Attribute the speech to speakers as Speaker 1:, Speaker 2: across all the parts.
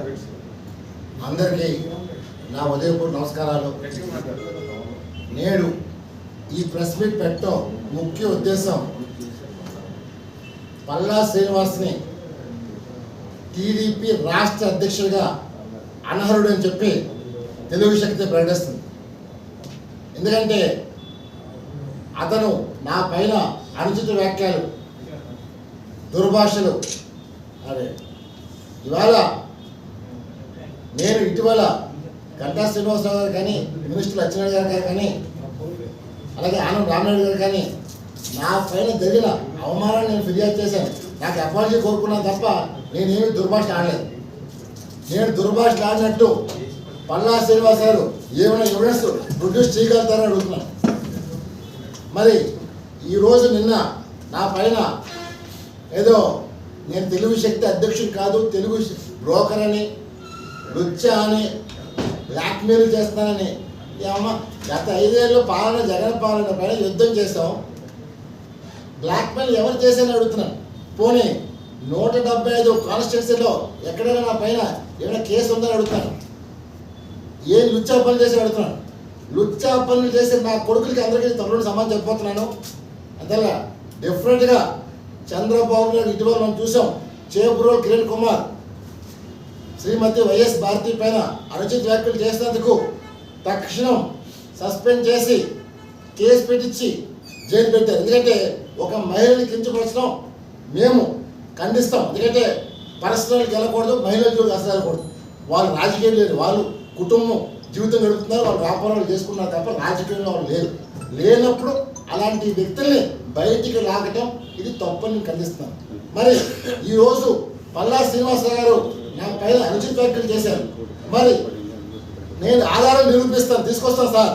Speaker 1: అందరికీ నా ఉదయపూర్ నమస్కారాలు. నేడు ఈ ప్రెస్ మీట్ పెట్టడం ముఖ్య ఉద్దేశం పల్లా శ్రీనివాస్ని టీడీపీ రాష్ట్ర అధ్యక్షుడిగా అనర్హుడు అని చెప్పి తెలుగు శక్తి ప్రకటిస్తుంది. ఎందుకంటే అతను నా పైన అనుచిత వ్యాఖ్యలు, దుర్భాషలు. అదే ఇవాళ నేను ఇటీవల గంటా శ్రీనివాసరావు గారు కానీ, మినిస్టర్ అచ్చెన్నాయుడు గారు కానీ, అలాగే ఆనం రామనాయుడు గారు కానీ నా పైన జరిగిన అవమానాన్ని నేను ఫిర్యాదు చేశాను. నాకు అపాలజీ కోరుకున్నాను తప్ప నేనేమి దుర్భాష ఆడలేదు. నేను దుర్భాష ఆడినట్టు పల్లా శ్రీనివాస్ గారు ఏమైనా ఎవిడెన్స్ ప్రొడ్యూస్ చేయగలుగుతారని అడుగుతున్నాను. మరి ఈరోజు నిన్న నా పైన ఏదో నేను తెలుగు శక్తి అధ్యక్షుడు కాదు, తెలుగు బ్రోకర్ అని, లుచ్చా అని, బ్లాక్మెయిల్ చేస్తానని. ఏమమ్మా, గత 5 ఏళ్ళు పాలన, జగన్ పాలన పైన యుద్ధం చేస్తాం. బ్లాక్మెయిల్ ఎవరు చేశారని అడుగుతున్నాను. పోనీ 175 కాన్స్టిట్యున్సీలో ఎక్కడైనా నా పైన ఏమైనా కేసు ఉందని అడుగుతాను. ఏం లుచ్చా పనులు చేసి అడుగుతున్నాను. లుచ్చా పనులు చేసి నా కొడుకులకి అందరికీ తమ్ముడు సమాధానం చెప్పబోతున్నాను. అంతేలా డిఫరెంట్గా చంద్రబాబు నాయుడు ఇటీవల మనం చూసాం. చేపురో కిరణ్ కుమార్ శ్రీమతి వైఎస్ భారతి పైన అనుచిత వ్యాఖ్యలు చేసినందుకు తక్షణం సస్పెండ్ చేసి కేసు పెట్టించి జైలు పెట్టారు. ఎందుకంటే ఒక మహిళని కించపరచడం మేము ఖండిస్తాం. ఎందుకంటే పర్సనల్కి వెళ్ళకూడదు, మహిళలతో అసలు వెళ్ళకూడదు. వాళ్ళు రాజకీయం లేదు, వాళ్ళు కుటుంబం జీవితం గడుపుతున్నారు, వాళ్ళు వ్యాపారాలు చేసుకున్నారు తప్ప రాజకీయంలో వాళ్ళు లేరు. లేనప్పుడు అలాంటి వ్యక్తుల్ని బయటికి లాగటం ఇది తప్పని నేను ఖండిస్తున్నాను. మరి ఈరోజు పల్లా శ్రీనివాసరావు గారు నా పైన అనుచిత వ్యాఖ్యలు చేశారు. మరి నేను ఆధారం నిరూపిస్తాను, తీసుకొస్తాను సార్.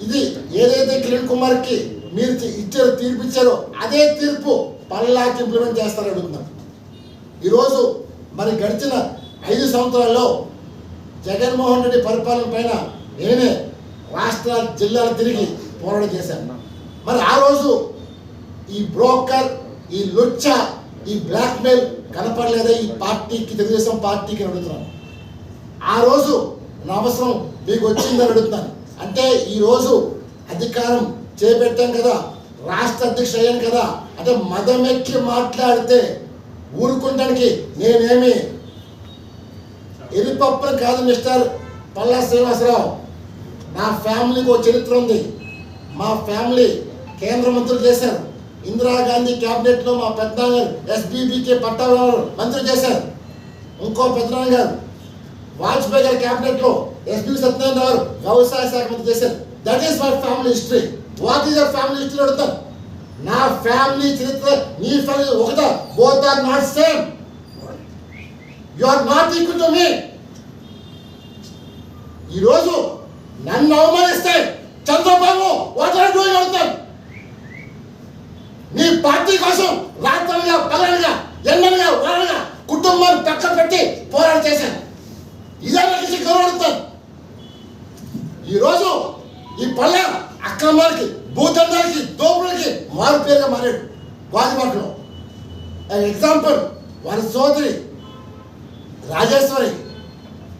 Speaker 1: ఇది ఏదైతే కిరణ్ కుమార్కి మీరు ఇచ్చారో, తీర్పు ఇచ్చారో అదే తీర్పు పల్లాకి ఇంప్లిమెంట్ చేస్తారని అడుగుతున్నాను. ఈరోజు మరి గడిచిన 5 సంవత్సరాల్లో జగన్మోహన్ రెడ్డి పరిపాలన పైన నేనే రాష్ట్ర జిల్లాలు తిరిగి పోరాటం చేశాను. మరి ఆ రోజు ఈ బ్రోకర్, ఈ లుచ్చా, ఈ బ్లాక్మెయిల్ కనపడలేదా ఈ పార్టీకి, తెలుగుదేశం పార్టీకి అడుగుతున్నాను. ఆ రోజు నా అవసరం మీకు వచ్చిందని అడుగుతున్నాను. అంటే ఈరోజు అధికారం చేపట్టాం కదా, రాష్ట్ర అధ్యక్షుడు అయ్యాను కదా, అంటే మదమెక్కి మాట్లాడితే ఊరుకుంటానికి నేనేమి ఎరిపప్పులు కాదు మిస్టర్ పల్లా శ్రీనివాసరావు. నా ఫ్యామిలీకి ఒక చరిత్ర ఉంది. మా ఫ్యామిలీ కేంద్ర మంత్రులు చేశారు. ఇందిరాగాంధీ క్యాబినెట్లో మా పెద్దనాన్న గారు ఎస్బీబీకే పట్టాభి మంత్రి చేశారు. ఇంకో పెద్దనాన్న గారు వాజ్పేయి గారి క్యాబినెట్లో ఎస్బీ సత్యనారాయణ గారు వ్యవసాయ శాఖ మంత్రి చేశారు. That is my family history. What is your family history అడుగుతాను. నా ఫ్యామిలీ చరిత్ర నీ ఫ్యామిలీ ఒకటా? Both are not same. You are not equal to me. ఈరోజు నన్ను అవమానిస్తే చంద్రబాబు వాట్ ఆర్ డూయింగ్ అడుగుతాను. నీ పార్టీ కోసం రాత్రులుగా, పగలుగా, ఎండలుగా, వారలుగా కుటుంబాన్ని పక్కన పెట్టి పోరాటం చేశాను. ఇదే నాకు గౌరవిస్తాను. ఈరోజు ఈ పల్లె అక్రమాలకి, భూదందాలకి, దోపులకి మారు పేరుగా మారాడు గాజువాకలో. ఎగ్జాంపుల్ వారి సోదరి రాజేశ్వరి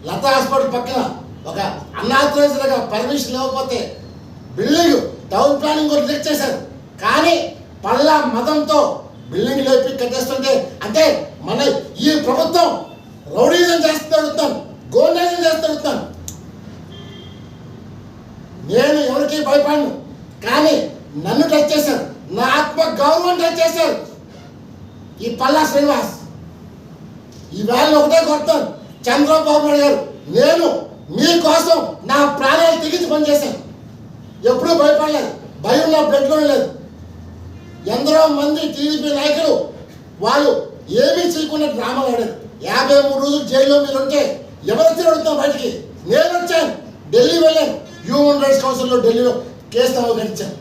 Speaker 1: లతా హాస్పిటల్ పక్కన ఒక అన్నాథరైజ్డ్గా పర్మిషన్ ఇవ్వకపోతే బిల్డింగ్ టౌన్ ప్లానింగ్ కూడా రిజెక్ట్ చేశారు. కానీ పల్లా మతంతో బిల్డింగ్ లేపి కట్టేస్తుంటే అంటే మన ఈ ప్రభుత్వం రౌడీజం చేస్తూ అడుగుతాను, గోండాజం చేస్తూ అడుగుతాను. నేను ఎవరికి భయపడను, కానీ నన్ను టచ్ చేశారు, నా ఆత్మ గౌరవం టచ్ చేశారు ఈ పల్లా శ్రీనివాస్. ఈ వేళ ఒకటే కొడతాను, చంద్రబాబు నాయుడు గారు, నేను మీకోసం నా ప్రాణాలు తెగించి పనిచేశాను. ఎప్పుడూ భయపడలేదు, భయం నా బ్లడ్లో లేదు. ఎందరో మంది టీడీపీ నాయకులు వాళ్ళు ఏమీ చేయకుండా డ్రామాలు ఆడారు. 53 రోజులు జైల్లో మీరు ఉంటే ఎవరైతే అడుగుతాం బయటికి. నేను వచ్చాను, ఢిల్లీ వెళ్ళాను, హ్యూమన్ రైట్స్ కౌన్సిల్లో ఢిల్లీలో కేసు నమోదించాను,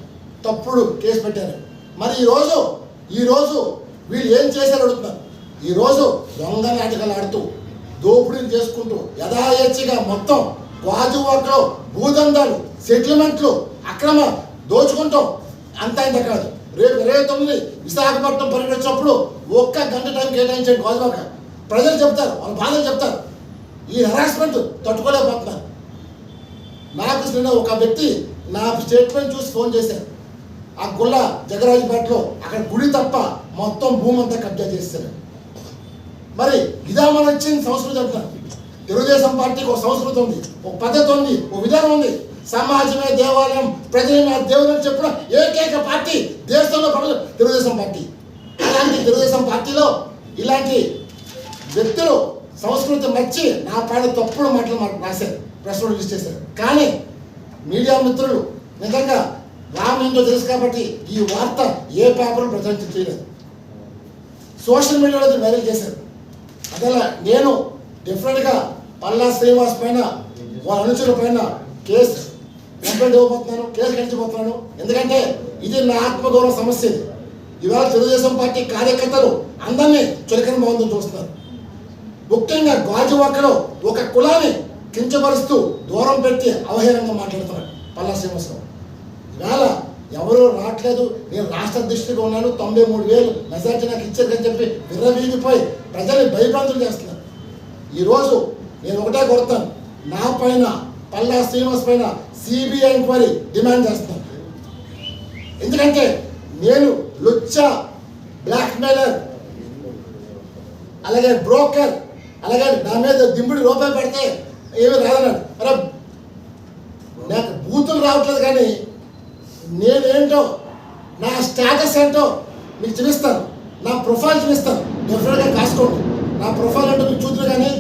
Speaker 1: తప్పుడు కేసు పెట్టారు. మరి ఈరోజు వీళ్ళు ఏం చేశారు అడుగుతున్నారు. ఈరోజు దొంగ నాటకాలు ఆడుతూ, దోపిడీలు చేసుకుంటూ, యథాయేచ్ఛగా మొత్తం గాజువాకలో భూదందాలు, సెటిల్మెంట్లు, అక్రమ దోచుకుంటాం. అంతా ఇంత కాదు. రేపు 29 విశాఖపట్నం పర్యటించినప్పుడు 1 గంట టైం కేటాయించండి గాజువాక. ప్రజలు చెప్తారు, వాళ్ళ బాధలు చెప్తారు. ఈ హెరాస్మెంట్ తట్టుకోలేకపోతున్నారు. నాకు నిన్న ఒక వ్యక్తి నా స్టేట్మెంట్ చూసి ఫోన్ చేశారు. ఆ గుళ్ళ జగరాజపేటలో అక్కడ గుడి తప్ప మొత్తం భూమి అంతా కబ్జా చేస్తారు. మరి ఇదా మనం ఇచ్చిన సంస్కృతి అంటారు. తెలుగుదేశం పార్టీకి ఒక సంస్కృతి ఉంది, ఒక పద్ధతి ఉంది, ఒక విధానం ఉంది. సమాజమే దేవాలయం, ప్రజలమే దేవుడు అని చెప్పిన ఏకైక పార్టీ దేశంలో తెలుగుదేశం పార్టీ. అలాంటి తెలుగుదేశం పార్టీలో ఇలాంటి వ్యక్తులు సంస్కృతి మర్చి నా పైన తప్పుడు మాటలు మాకు రాశారు, ప్రెస్ రిలీజ్ చేశారు. కానీ మీడియా మిత్రులు నిజంగా రామ్ ఏంటో తెలుసు కాబట్టి ఈ వార్త ఏ పేపర్ ప్రచురించ చేయలేదు, సోషల్ మీడియాలో వైరల్ చేశారు. అదలా నేను డెఫినెట్గా పల్లా శ్రీనివాస్ పైన వాళ్ళ అనుచరుల పైన కేసు కంప్లైంట్ ఇవ్వబోతున్నాను, కేసు గడిచిపోతున్నాను. ఎందుకంటే ఇది నా ఆత్మగౌరవ సమస్య. ఇవాళ తెలుగుదేశం పార్టీ కార్యకర్తలు అందరినీ చులకన మౌనం చూస్తున్నారు. ముఖ్యంగా గాజువాకలో ఒక కులాన్ని కించపరుస్తూ దూరం పెట్టి అవహేళనగా మాట్లాడుతున్నారు పల్లా శ్రీనివాసరావు. ఇవాళ ఎవరూ రావట్లేదు, నేను రాష్ట్ర అధ్యక్షుడిగా ఉన్నాను, 93,000 మెజార్టీ నాకు ఇచ్చారని చెప్పి విర్రవీగిపోయి ప్రజల్ని భయభ్రాంతులు చేస్తున్నారు. ఈరోజు నేను ఒకటే కొడతాను, నా పైన పల్లా శ్రీనివాస్ పైన సిబిఐ ఎంక్వైరీ డిమాండ్ చేస్తాను. ఎందుకంటే నేను లుచ్చా, బ్లాక్మెయిలర్, అలాగే బ్రోకర్, అలాగే నా మీద దింపుడు రూపాయి పెడితే ఏమి రాదన్నాడు. అరే నాకు బూతులు రావట్లేదు, కానీ నేనేంటో నా స్టేటస్ ఏంటో మీకు చూపిస్తాను, నా ప్రొఫైల్ చూపిస్తాను. డెఫినెట్గా కాసుకోండి. నా ప్రొఫైల్ అంటే మీకు చూద్దరు, కానీ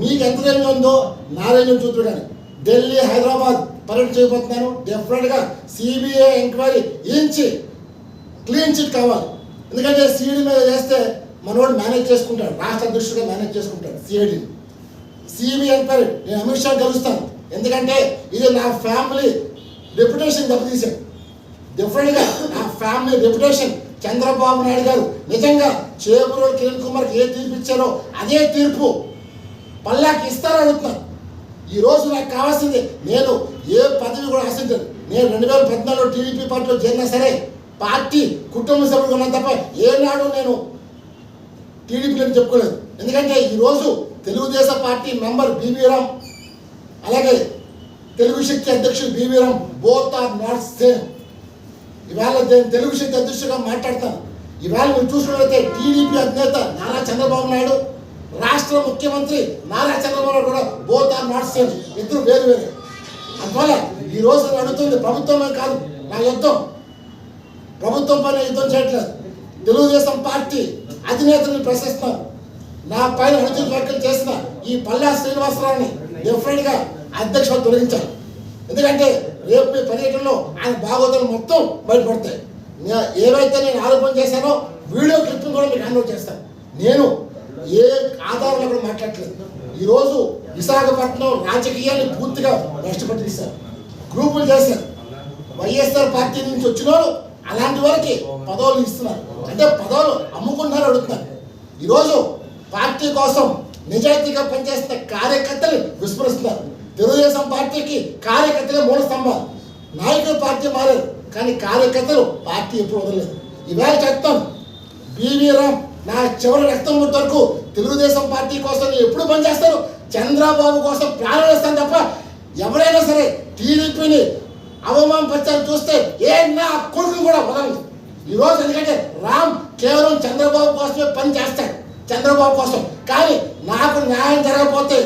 Speaker 1: మీకు ఎంత రేంజ్ ఉందో నా రేంజ్ చూద్దరు. కానీ ఢిల్లీ, హైదరాబాద్ పర్యటన చేయబోతున్నాను. డెఫినెట్గా సిబిఐ ఎంక్వైరీ ఇచ్చి క్లీన్ చిట్ కావాలి. ఎందుకంటే సిఐడి మీద చేస్తే మనోడు మేనేజ్ చేసుకుంటాడు, రాష్ట్ర అధ్యక్షుడిగా మేనేజ్ చేసుకుంటాడు సిఐడి. సిబిఐ ఎంక్వైరీ నేను అమిత్ షా కలుస్తాను. ఎందుకంటే ఇది నా ఫ్యామిలీ రెప్యుటేషన్ దెబ్బతీశాడు. డెఫినెట్గా నా ఫ్యామిలీ రెప్యుటేషన్ చంద్రబాబు నాయుడు గారు నిజంగా చేబురోలు కిరణ్ కుమార్కి ఏ తీర్పు ఇచ్చారో అదే తీర్పు పల్లాకి ఇస్తారని అడుగుతున్నాను. ఈరోజు నాకు కావాల్సింది, నేను ఏ పదవి కూడా ఆశించను. నేను 2014లో టీడీపీ పార్టీలో చేరినా సరే పార్టీ కుటుంబ సభ్యులు ఉన్నాను తప్ప ఏనాడు నేను టీడీపీని చెప్పుకోలేదు. ఎందుకంటే ఈరోజు Telugu Desam party member B V Ram, అలాగే తెలుగు శక్తి అధ్యక్షుడు B V Ram, both are not same. ఇవాళ నేను తెలుగు శక్తి అధ్యక్షుడిగా మాట్లాడతాను. ఇవాళ మీరు చూసినట్లయితే టీడీపీ అధినేత నారా చంద్రబాబు నాయుడు, రాష్ట్ర ముఖ్యమంత్రి నారా చంద్రబాబు నాయుడు కూడా బోత్ ఆర్ నాట్ సేమ్, ఇద్దరు వేరు వేరు. అందువల్ల ఈరోజు నేను అడుగుతుంది ప్రభుత్వమే కాదు నా యుద్ధం, ప్రభుత్వం పైన యుద్ధం చేయట్లేదు, తెలుగుదేశం పార్టీ అధినేతని ప్రశ్నిస్తున్నారు. నా పైన అనుచిత వ్యాఖ్యలు చేసిన ఈ పల్లా శ్రీనివాసరావుని డెఫినెట్గా అధ్యక్షుడు తొలగించాలి. ఎందుకంటే రేపు మీ పర్యటనలో ఆయన భాగోతాలు మొత్తం బయటపడతాయి. ఏవైతే నేను ఆరోపణ చేశానో వీడియో క్లిప్పింగ్ కూడా మీకు హ్యాండ్ చేస్తాను. నేను ఏ ఆధారంలో కూడా మాట్లాడట్లేదు. ఈరోజు విశాఖపట్నం రాజకీయాన్ని పూర్తిగా నష్టపట్టిస్తారు, గ్రూపులు చేశారు. వైఎస్ఆర్ పార్టీ నుంచి వచ్చిన వాళ్ళు అలాంటి వాళ్ళకి పదవులు ఇస్తున్నారు, అంటే పదవులు అమ్ముకుంటున్నారు అడుగుతున్నారు. ఈరోజు పార్టీ కోసం నిజాయితీగా పనిచేస్తున్న కార్యకర్తలు విస్మరిస్తున్నారు. తెలుగుదేశం పార్టీకి కార్యకర్తలే మూల స్తంభాలు. నాయకులు పార్టీ మారారు, కానీ కార్యకర్తలు పార్టీ ఎప్పుడు వదలలేదు. ఇవాళ చెప్తాను, బీవీ రామ్ నా చివరి రక్తం వరకు తెలుగుదేశం పార్టీ కోసం ఎప్పుడు పనిచేస్తారు, చంద్రబాబు కోసం ప్రాణాలు ఇస్తాను తప్ప ఎవరైనా సరే టీడీపీని అవమానపరచాలని చూస్తే ఏ నా కొడుకుని కూడా వదలదు ఈరోజు. ఎందుకంటే రామ్ కేవలం చంద్రబాబు కోసమే పని చేస్తాడు, చంద్రబాబు కోసం. కానీ నాకు న్యాయం జరగకపోతే,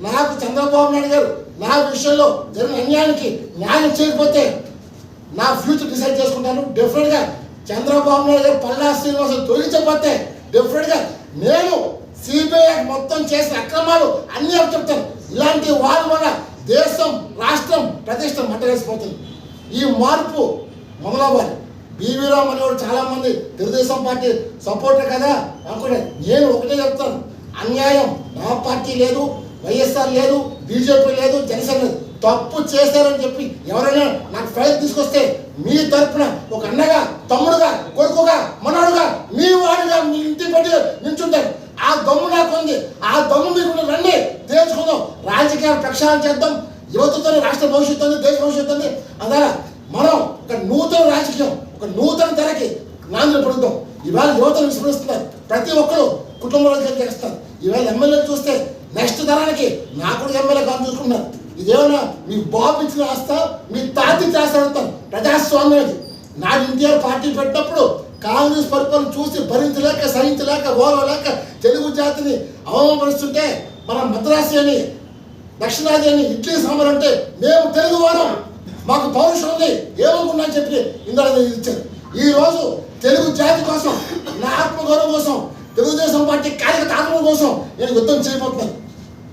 Speaker 1: నాకు చంద్రబాబు నాయుడు గారు నా విషయంలో జరిగిన అన్యాయానికి న్యాయం చేయకపోతే నా ఫ్యూచర్ డిసైడ్ చేసుకుంటాను. డెఫినెట్గా చంద్రబాబు నాయుడు గారు పల్లా శ్రీనివాసరావు తొలగించకపోతే డెఫినెట్గా నేను సిబిఐ మొత్తం చేసిన అక్రమాలు అన్నీ చెప్తాను. ఇలాంటి వాళ్ళ వల్ల దేశం, రాష్ట్రం, ప్రతిష్ట మంటలేసిపోతుంది. ఈ మార్పు మొదలవ్వాలి. బీవీ రామ్ అనేవాడు చాలామంది తెలుగుదేశం పార్టీ సపోర్టర్ కదా అనుకున్నాను. నేను ఒకటే చెప్తాను, అన్యాయం నా పార్టీ లేదు, వైఎస్ఆర్ లేదు, బీజేపీ లేదు, జనసేన లేదు. తప్పు చేశారని చెప్పి ఎవరైనా నాకు ఫైల్ తీసుకొస్తే మీ తరఫున ఒక అన్నగా, తమ్ముడుగా, కొడుకుగా, మనోడుగా, మీ వాడిగా మీ ఇంటి పెట్టి నిల్చుంటారు. ఆ దమ్ము నాకు ఉంది, ఆ దమ్ము మీకు రండి, తేల్చుకుందాం, రాజకీయాలు ప్రక్షాళన చేద్దాం. యువతతో రాష్ట్ర భవిష్యత్తు ఉంది, దేశ భవిష్యత్తు ఉంది. అందువల్ల మనం ఒక నూతన రాజకీయం, ఒక నూతన ధరకి నాంది పడుద్దాం. ఇవాళ యువతను విస్మరిస్తున్నారు. ప్రతి ఒక్కరు కుటుంబంలోకి చేస్తారు. ఈవేళ ఎమ్మెల్యేలు చూస్తే నెక్స్ట్ తరానికి నా కూడా ఎమ్మెల్యే కాదు చూసుకుంటున్నారు. ఇదేమన్నా మీ బాబు ఇచ్చిన ఆస్త, మీ తాత ఇచ్చిన ఆస్త అడుగుతాను. ప్రజాస్వామ్యం నాడు ఎన్టీఆర్ పార్టీ పెట్టినప్పుడు కాంగ్రెస్ పరిపాలన చూసి భరించలేక, సహించలేక, ఓరవలేక తెలుగు జాతిని అవమానపరుస్తుంటే మన మద్రాసి అని, దక్షిణాది అని, ఇడ్లీ సాంబార్ అంటే మేము తెలుగు వారం, మాకు పౌరుషం ఉంది, ఏమనుకున్నా చెప్పి ఇందులో ఇచ్చారు. ఈరోజు తెలుగు జాతి కోసం, నా ఆత్మగౌరవం కోసం, తెలుగుదేశం పార్టీ కార్యకర్తల కోసం నేను యుద్ధం చేయబోతున్నాను.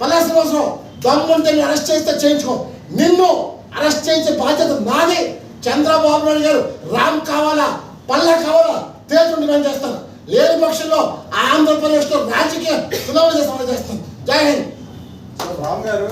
Speaker 1: పల్లా శ్రీనివాసరావు దమ్ముంటే నేను అరెస్ట్ చేస్తే చేయించుకో, నిన్ను అరెస్ట్ చేయించే బాధ్యత నాది. చంద్రబాబు నాయుడు గారు రామ్ కావాలా, పల్లా కావాలా తేల్చుండి నేను చేస్తాను. లేని పక్షంలో ఆంధ్రప్రదేశ్లో రాజకీయ సునామీ చేస్తాను. జై హింద్.
Speaker 2: రామ్ గారు